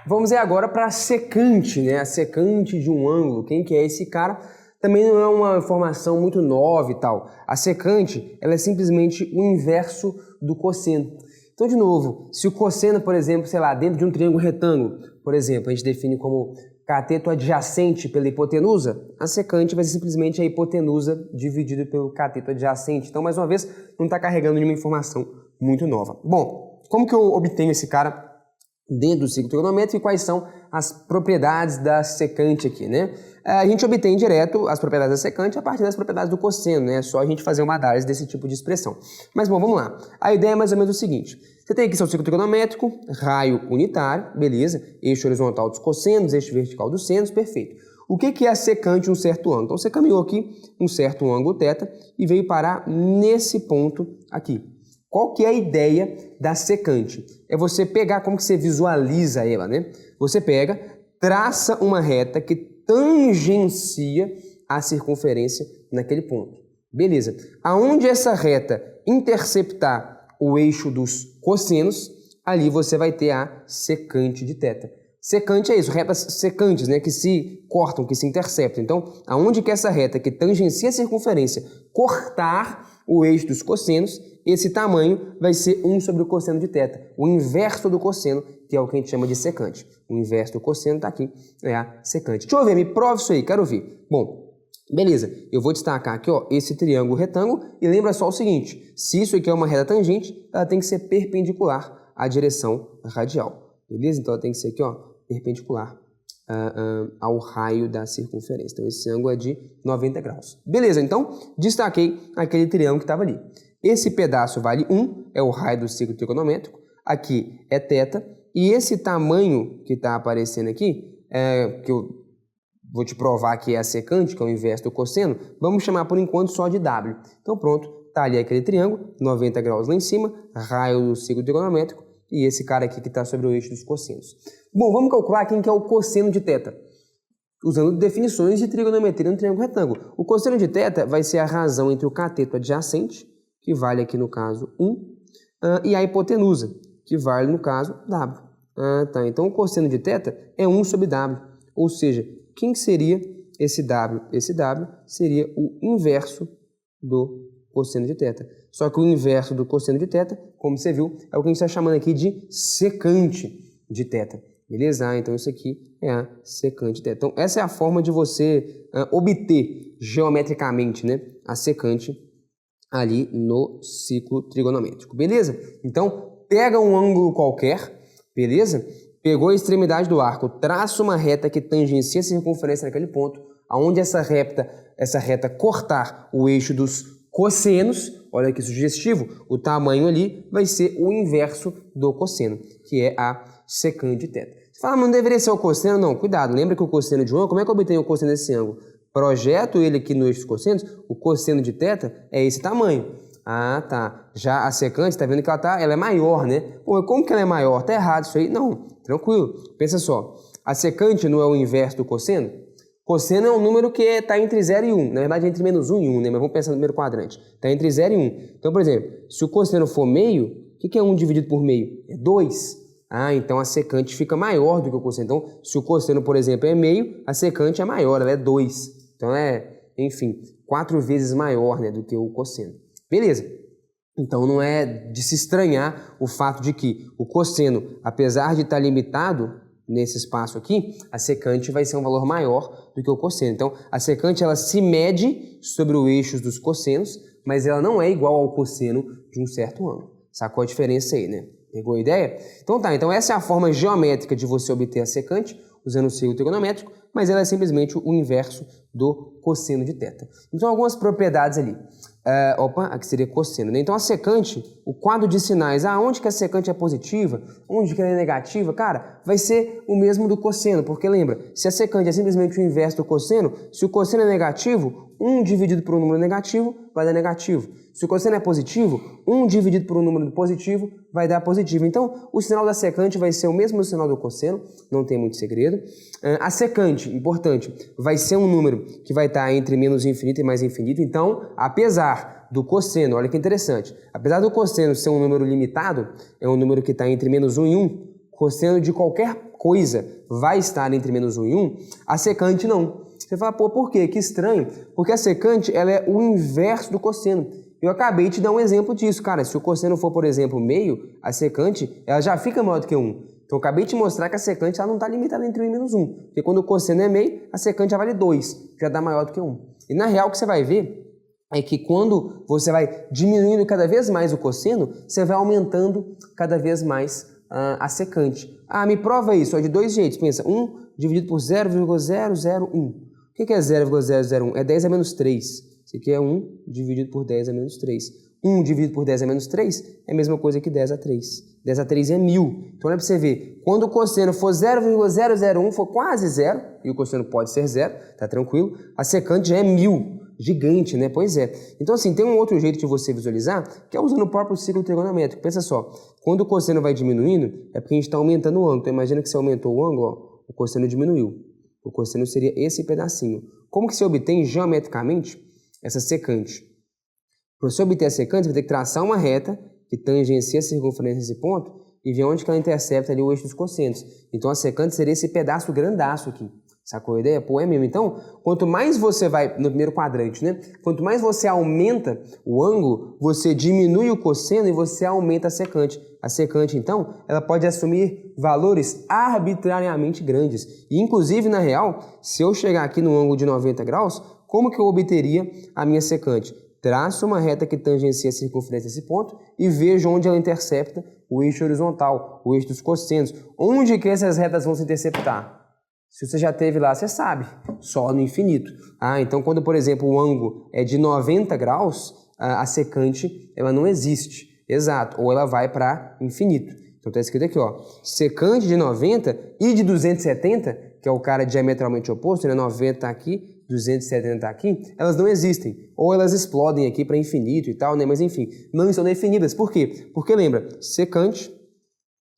Vamos ir agora para a secante, né? A secante de um ângulo. Quem que é esse cara? Também não é uma informação muito nova e tal. A secante, ela é simplesmente o inverso do cosseno. Então, de novo, se o cosseno, por exemplo, sei lá, dentro de um triângulo retângulo, por exemplo, a gente define como cateto adjacente pela hipotenusa, a secante vai ser simplesmente a hipotenusa dividida pelo cateto adjacente. Então, mais uma vez, não está carregando nenhuma informação muito nova. Bom, como que eu obtenho esse cara dentro do ciclo trigonométrico e quais são as propriedades da secante aqui, né? A gente obtém direto as propriedades da secante a partir das propriedades do cosseno, né? É só a gente fazer uma análise desse tipo de expressão. Mas, bom, vamos lá. A ideia é mais ou menos o seguinte. Você tem aqui seu ciclo trigonométrico, raio unitário, beleza? Eixo horizontal dos cossenos, eixo vertical dos senos, perfeito. O que é a secante de um certo ângulo? Então, você caminhou aqui um certo ângulo θ e veio parar nesse ponto aqui. Qual que é a ideia da secante? É você pegar, como que você visualiza ela, né? Você pega, traça uma reta que tangencia a circunferência naquele ponto. Beleza. Aonde essa reta interceptar o eixo dos cossenos, ali você vai ter a secante de θ. Secante é isso, retas secantes, né, que se cortam, que se interceptam. Então, aonde que essa reta que tangencia a circunferência cortar o eixo dos cossenos, esse tamanho vai ser 1 sobre o cosseno de θ, o inverso do cosseno, que é o que a gente chama de secante. O inverso do cosseno está aqui, é a secante. Deixa eu ver, me prove isso aí, quero ver. Bom, beleza, eu vou destacar aqui ó, esse triângulo retângulo e lembra só o seguinte, se isso aqui é uma reta tangente, ela tem que ser perpendicular à direção radial. Beleza? Então ela tem que ser aqui ó, perpendicular ao raio da circunferência. Então esse ângulo é de 90 graus. Beleza, então destaquei aquele triângulo que estava ali. Esse pedaço vale 1, é o raio do ciclo trigonométrico. Aqui é θ. E esse tamanho que está aparecendo aqui, que eu vou te provar que é a secante, que é o inverso do cosseno, vamos chamar por enquanto só de W. Então pronto, está ali aquele triângulo, 90 graus lá em cima, raio do ciclo trigonométrico, e esse cara aqui que está sobre o eixo dos cossenos. Bom, vamos calcular quem que é o cosseno de θ, usando definições de trigonometria no triângulo retângulo. O cosseno de θ vai ser a razão entre o cateto adjacente, que vale aqui no caso 1, e a hipotenusa, que vale no caso W. Tá. Então o cosseno de θ é 1 sobre W, ou seja, quem seria esse W? Esse W seria o inverso do cosseno de θ. Só que o inverso do cosseno de θ, como você viu, é o que a gente está chamando aqui de secante de θ. Beleza? Então isso aqui é a secante de θ. Então essa é a forma de você obter geometricamente, né, a secante ali no ciclo trigonométrico. Beleza? Então pega um ângulo qualquer, beleza? Pegou a extremidade do arco, traça uma reta que tangencia a circunferência naquele ponto, aonde essa reta cortar o eixo dos cossenos, olha que sugestivo, o tamanho ali vai ser o inverso do cosseno, que é a secante de θ. Você fala, mas não deveria ser o cosseno? Não, cuidado, lembra que o cosseno de um ângulo, como é que eu obtenho o cosseno desse ângulo? Projeto ele aqui no eixo dos cossenos, o cosseno de θ é esse tamanho. Ah, tá. Já a secante, está vendo que ela é maior, né? Pô, como que ela é maior? Tá errado isso aí? Não, tranquilo. Pensa só, a secante não é o inverso do cosseno? Cosseno é um número que está entre 0 e 1. Na verdade, é entre menos 1 e 1, né? Mas vamos pensar no número quadrante. Está entre 0 e 1. Então, por exemplo, se o cosseno for meio, o que é 1 dividido por meio? É 2. Ah, então a secante fica maior do que o cosseno. Então, se o cosseno, por exemplo, é meio, a secante é maior, ela é 2. Então, enfim, 4 vezes maior, né, do que o cosseno. Beleza. Então, não é de se estranhar o fato de que o cosseno, apesar de estar limitado nesse espaço aqui, a secante vai ser um valor maior do que o cosseno. Então, a secante ela se mede sobre o eixo dos cossenos, mas ela não é igual ao cosseno de um certo ângulo. Sacou a diferença aí, né? Pegou a ideia? Então tá, então essa é a forma geométrica de você obter a secante, usando o ciclo trigonométrico, mas ela é simplesmente o inverso do cosseno de θ. Então, algumas propriedades ali. Aqui seria cosseno, né? Então, a secante, o quadro de sinais, onde que a secante é positiva, onde que ela é negativa, cara, vai ser o mesmo do cosseno, porque lembra, se a secante é simplesmente o inverso do cosseno, se o cosseno é negativo, 1 dividido por um número negativo vai dar negativo. Se o cosseno é positivo, 1 dividido por um número positivo vai dar positivo. Então, o sinal da secante vai ser o mesmo sinal do cosseno, não tem muito segredo. A secante, importante, vai ser um número que vai estar entre menos infinito e mais infinito. Então, apesar do cosseno, olha que interessante, apesar do cosseno ser um número limitado, é um número que está entre menos 1 e 1, cosseno de qualquer coisa vai estar entre menos 1 e 1, a secante não. Você fala, pô, por quê? Que estranho. Porque a secante, ela é o inverso do cosseno. Eu acabei de te dar um exemplo disso, cara. Se o cosseno for, por exemplo, meio, a secante, ela já fica maior do que 1. Então, eu acabei de te mostrar que a secante ela não está limitada entre 1 e menos 1. Porque quando o cosseno é meio, a secante já vale 2, já dá maior do que 1. E na real, o que você vai ver é que quando você vai diminuindo cada vez mais o cosseno, você vai aumentando cada vez mais a secante. Ah, me prova isso, ó, de dois jeitos. Pensa, 1 dividido por 0,001. O que é 0,001? É 10 a menos 3. Isso aqui é 1 dividido por 10 a menos 3. 1 dividido por 10 a menos 3 é a mesma coisa que 10 a 3. 10 a 3 é 1000. Então, olha para você ver. Quando o cosseno for 0,001, for quase zero, e o cosseno pode ser zero, tá tranquilo, a secante já é 1000. Gigante, né? Pois é. Então, assim, tem um outro jeito de você visualizar, que é usando o próprio ciclo trigonométrico. Pensa só, quando o cosseno vai diminuindo, é porque a gente está aumentando o ângulo. Então, imagina que você aumentou o ângulo, ó, o cosseno diminuiu. O cosseno seria esse pedacinho. Como que se obtém geometricamente essa secante? Para você obter a secante, você vai ter que traçar uma reta que tangencia a circunferência desse ponto e ver onde que ela intercepta ali o eixo dos cossenos. Então, a secante seria esse pedaço grandaço aqui. Sacou a ideia? Pô, é mesmo. Então, quanto mais você vai no primeiro quadrante, né? Quanto mais você aumenta o ângulo, você diminui o cosseno e você aumenta a secante. A secante, então, ela pode assumir valores arbitrariamente grandes. E, inclusive, na real, se eu chegar aqui no ângulo de 90 graus, como que eu obteria a minha secante? Traço uma reta que tangencia a circunferência desse ponto e vejo onde ela intercepta o eixo horizontal, o eixo dos cossenos. Onde que essas retas vão se interceptar? Se você já teve lá, você sabe, só no infinito. Ah, então quando, por exemplo, o ângulo é de 90 graus, a secante ela não existe, exato, ou ela vai para infinito. Então está escrito aqui, ó, secante de 90 e de 270, que é o cara diametralmente oposto, né? 90 aqui, 270 aqui, elas não existem. Ou elas explodem aqui para infinito e tal, né? Mas enfim, não estão definidas. Por quê? Porque lembra, secante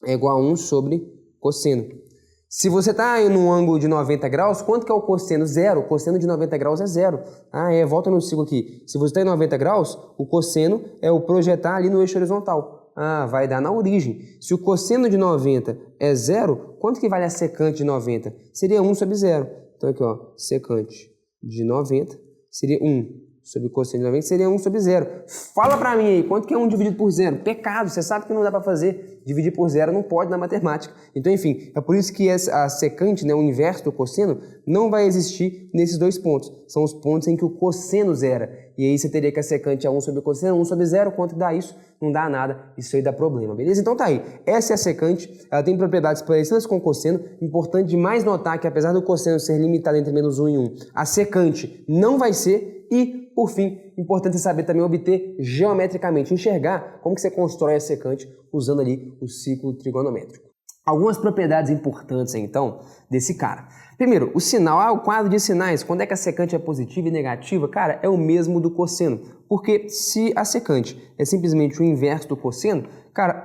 é igual a 1 sobre cosseno. Se você está em um ângulo de 90 graus, quanto que é o cosseno? Zero. O cosseno de 90 graus é zero. Ah, volta no ciclo aqui. Se você está em 90 graus, o cosseno é o projetar ali no eixo horizontal. Ah, vai dar na origem. Se o cosseno de 90 é zero, quanto que vale a secante de 90? Seria 1 sobre zero. Então aqui, ó, secante de 90 seria 1 sobre cosseno de 90, seria 1 sobre zero. Fala pra mim aí, quanto que é 1 dividido por zero? Pecado, você sabe que não dá pra fazer. Dividir por zero não pode na matemática. Então, enfim, é por isso que a secante, né, o inverso do cosseno, não vai existir nesses dois pontos. São os pontos em que o cosseno zera. E aí você teria que a secante é 1 sobre cosseno, 1 sobre zero. Quanto que dá isso? Não dá nada. Isso aí dá problema, beleza? Então tá aí. Essa é a secante. Ela tem propriedades parecidas com o cosseno. Importante demais notar que apesar do cosseno ser limitado entre menos 1 e 1, a secante não vai ser. E, por fim, importante saber também obter geometricamente, enxergar como que você constrói a secante usando ali o ciclo trigonométrico. Algumas propriedades importantes, então, desse cara. Primeiro, o sinal, o quadro de sinais, quando é que a secante é positiva e negativa? Cara, é o mesmo do cosseno, porque se a secante é simplesmente o inverso do cosseno, cara,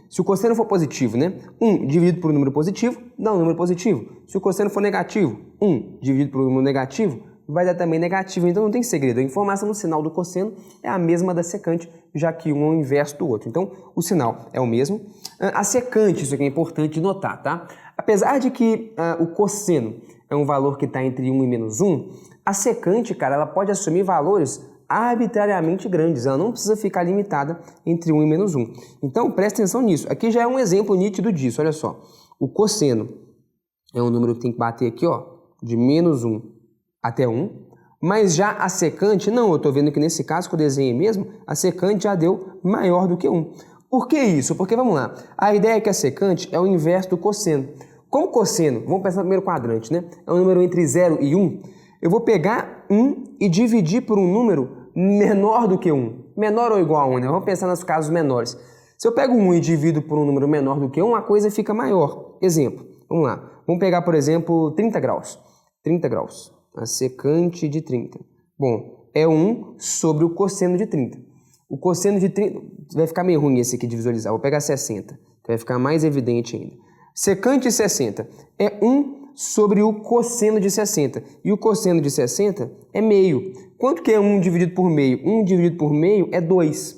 se o cosseno for positivo, né? 1 dividido por um número positivo, dá um número positivo. Se o cosseno for negativo, 1 dividido por um número negativo, vai dar também negativo, então não tem segredo. A informação no sinal do cosseno é a mesma da secante, já que um é o inverso do outro. Então, o sinal é o mesmo. A secante, isso aqui é importante notar, tá? Apesar de que o cosseno é um valor que está entre 1 e menos 1, a secante, cara, ela pode assumir valores arbitrariamente grandes. Ela não precisa ficar limitada entre 1 e menos 1. Então, presta atenção nisso. Aqui já é um exemplo nítido disso, olha só. O cosseno é um número que tem que bater aqui, ó, de menos 1 até 1, mas já a secante, não, eu estou vendo que nesse caso que eu desenhei mesmo, a secante já deu maior do que 1. Por que isso? Porque, vamos lá, a ideia é que a secante é o inverso do cosseno. Como cosseno, vamos pensar no primeiro quadrante, né? É um número entre 0 e 1, eu vou pegar 1 e dividir por um número menor do que 1. Menor ou igual a 1, né? Vamos pensar nos casos menores. Se eu pego 1 e divido por um número menor do que 1, a coisa fica maior. Exemplo, vamos lá, vamos pegar, por exemplo, 30 graus. 30 graus. A secante de 30. Bom, é 1 sobre o cosseno de 30. O cosseno de 30... Vai ficar meio ruim esse aqui de visualizar. Vou pegar 60, que vai ficar mais evidente ainda. Secante de 60 é 1 sobre o cosseno de 60. E o cosseno de 60 é meio. Quanto que é 1 dividido por meio? 1 dividido por meio é 2.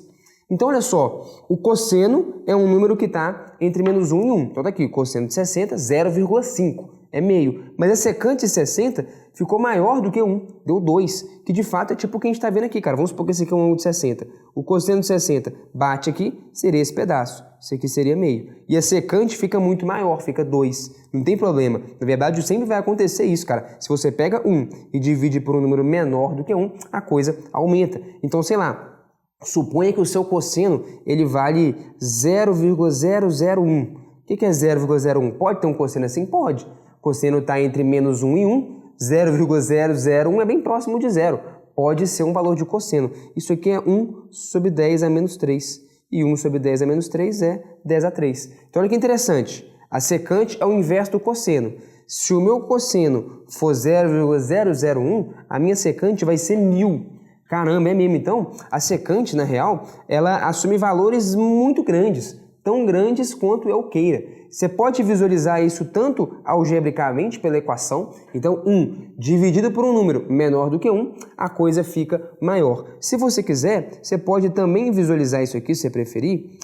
Então, olha só. O cosseno é um número que está entre menos 1 e 1. Então tá aqui, cosseno de 60, 0,5. É meio. Mas a secante de 60 ficou maior do que 1, deu 2, que de fato é tipo o que a gente está vendo aqui, cara. Vamos supor que esse aqui é um ângulo de 60. O cosseno de 60 bate aqui, seria esse pedaço. Isso aqui seria meio. E a secante fica muito maior, fica 2. Não tem problema. Na verdade, sempre vai acontecer isso, cara. Se você pega 1 e divide por um número menor do que 1, a coisa aumenta. Então, sei lá, suponha que o seu cosseno ele vale 0,001. O que é 0,01? Pode ter um cosseno assim? Pode. O cosseno está entre menos 1 e 1, 0,001 é bem próximo de zero. Pode ser um valor de cosseno. Isso aqui é 1 sobre 10 a menos 3. E 1 sobre 10 a menos 3 é 10 a 3. Então olha que interessante. A secante é o inverso do cosseno. Se o meu cosseno for 0,001, a minha secante vai ser 1000. Caramba, é mesmo. Então, a secante, na real, ela assume valores muito grandes, tão grandes quanto eu queira. Você pode visualizar isso tanto algebricamente pela equação, então 1 dividido por um número menor do que 1, a coisa fica maior. Se você quiser, você pode também visualizar isso aqui, se você preferir,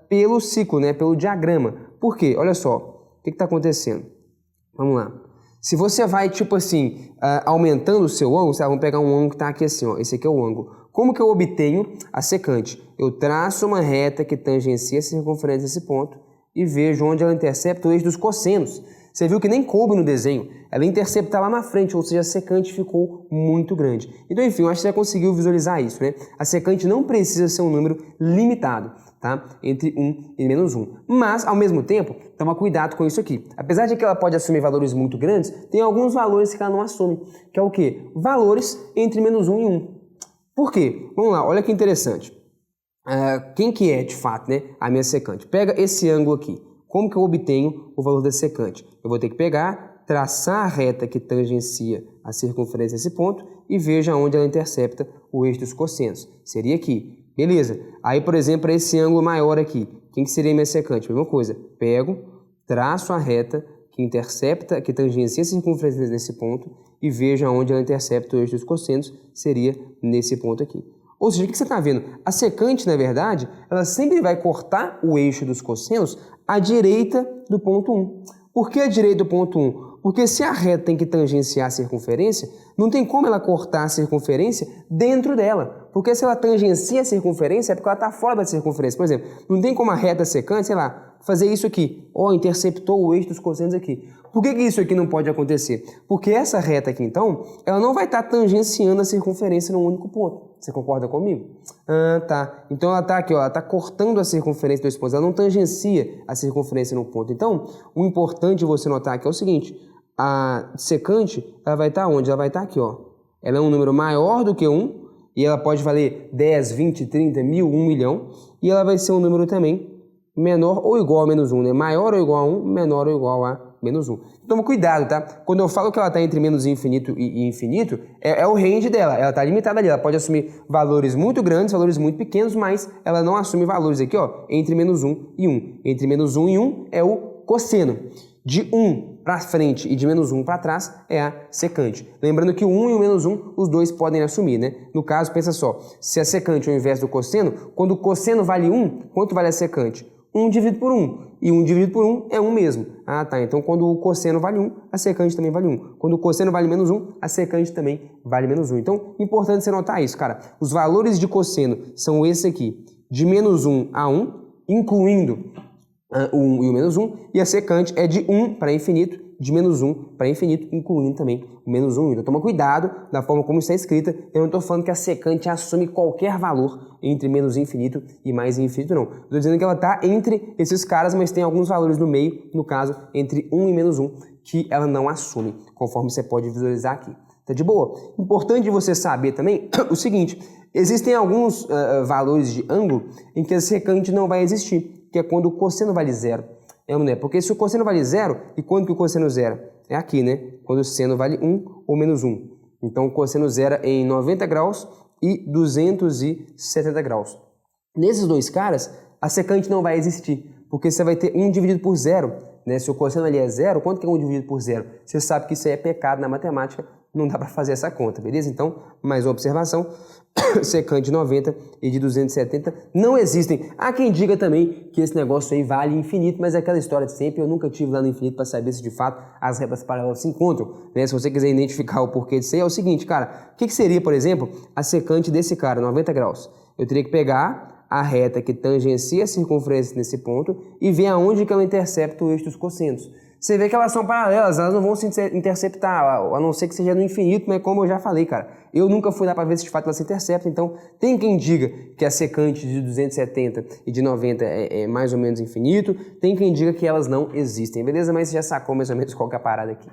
pelo ciclo, né? Pelo diagrama. Por quê? Olha só, o que está acontecendo? Vamos lá. Se você vai, tipo assim, aumentando o seu ângulo, vamos pegar um ângulo que está aqui assim, ó, esse aqui é o ângulo. Como que eu obtenho a secante? Eu traço uma reta que tangencia a circunferência desse ponto e vejo onde ela intercepta o eixo dos cossenos. Você viu que nem coube no desenho, ela intercepta lá na frente, ou seja, a secante ficou muito grande. Então, enfim, eu acho que você já conseguiu visualizar isso, né? A secante não precisa ser um número limitado, tá? Entre 1 e menos 1. Mas, ao mesmo tempo, toma cuidado com isso aqui. Apesar de que ela pode assumir valores muito grandes, tem alguns valores que ela não assume, que é o quê? Valores entre menos 1 e 1. Por quê? Vamos lá, olha que interessante. Quem que é, de fato, né, a minha secante? Pega esse ângulo aqui. Como que eu obtenho o valor da secante? Eu vou ter que pegar, traçar a reta que tangencia a circunferência desse ponto e veja onde ela intercepta o eixo dos cossenos. Seria aqui. Beleza. Aí, por exemplo, esse ângulo maior aqui. Quem que seria a minha secante? Mesma coisa. Pego, traço a reta que intercepta, que tangencia a circunferência desse ponto e veja onde ela intercepta o eixo dos cossenos. Seria nesse ponto aqui. Ou seja, o que você está vendo? A secante, na verdade, ela sempre vai cortar o eixo dos cossenos à direita do ponto 1. Por que à direita do ponto 1? Porque se a reta tem que tangenciar a circunferência, não tem como ela cortar a circunferência dentro dela. Porque se ela tangencia a circunferência, é porque ela está fora da circunferência. Por exemplo, não tem como a reta secante, sei lá, fazer isso aqui. Ó, interceptou o eixo dos cossenos aqui. Por que isso aqui não pode acontecer? Porque essa reta aqui, então, ela não vai estar tangenciando a circunferência num único ponto. Você concorda comigo? Ah, tá. Então ela está aqui, ó, ela está cortando a circunferência dos pontos. Ela não tangencia a circunferência num ponto. Então, o importante você notar aqui é o seguinte. A secante, ela vai estar onde? Ela vai estar aqui, ó. Ela é um número maior do que 1 e ela pode valer 10, 20, 30, 1000, 1 milhão. E ela vai ser um número também menor ou igual a menos 1, né? Maior ou igual a 1, menor ou igual a menos 1. Toma cuidado, tá? Quando eu falo que ela está entre menos infinito e infinito, é o range dela. Ela está limitada ali. Ela pode assumir valores muito grandes, valores muito pequenos, mas ela não assume valores aqui, ó, entre menos 1 e 1. Entre menos 1 e 1 é o cosseno. De 1 para frente e de menos 1 para trás é a secante. Lembrando que o 1 e o menos 1, os dois podem assumir, né? No caso, pensa só, se a secante é o inverso do cosseno, quando o cosseno vale 1, quanto vale a secante? 1 dividido por 1. E 1 dividido por 1 é 1 mesmo. Ah, tá. Então, quando o cosseno vale 1, a secante também vale 1. Quando o cosseno vale menos 1, a secante também vale menos 1. Então, importante você notar isso, cara. Os valores de cosseno são esses aqui. De menos 1 a 1, incluindo o 1 e o menos 1. E a secante é de 1 para infinito, de menos 1 para infinito, incluindo também o menos 1. Então, toma cuidado da forma como está escrita. Eu não estou falando que a secante assume qualquer valor entre menos infinito e mais infinito, não. Estou dizendo que ela está entre esses caras, mas tem alguns valores no meio, no caso, entre 1 e menos 1, que ela não assume, conforme você pode visualizar aqui. Tá de boa? Importante você saber também o seguinte, existem alguns valores de ângulo em que a secante não vai existir, que é quando o cosseno vale zero. Né? Porque se o cosseno vale zero, e quando que o cosseno zero? É aqui, né? Quando o seno vale 1 ou menos 1. Então, o cosseno zera em 90 graus e 270 graus. Nesses dois caras, a secante não vai existir, porque você vai ter 1 dividido por zero. Né? Se o cosseno ali é zero, quanto que é 1 dividido por zero? Você sabe que isso aí é pecado na matemática, não dá para fazer essa conta, beleza? Então, mais uma observação, secante de 90 e de 270 não existem. Há quem diga também que esse negócio aí vale infinito, mas é aquela história de sempre, eu nunca tive lá no infinito para saber se de fato as retas paralelas se encontram, né? Se você quiser identificar o porquê disso aí, é o seguinte, cara, o que seria, por exemplo, a secante desse cara, 90 graus? Eu teria que pegar a reta que tangencia a circunferência nesse ponto e ver aonde que ela intercepta o eixo dos cossenos. Você vê que elas são paralelas, elas não vão se interceptar, a não ser que seja no infinito, mas como eu já falei, cara, eu nunca fui lá para ver se de fato elas se interceptam, então tem quem diga que a secante de 270 e de 90 é mais ou menos infinito, tem quem diga que elas não existem, beleza? Mas você já sacou mais ou menos qual que é a parada aqui.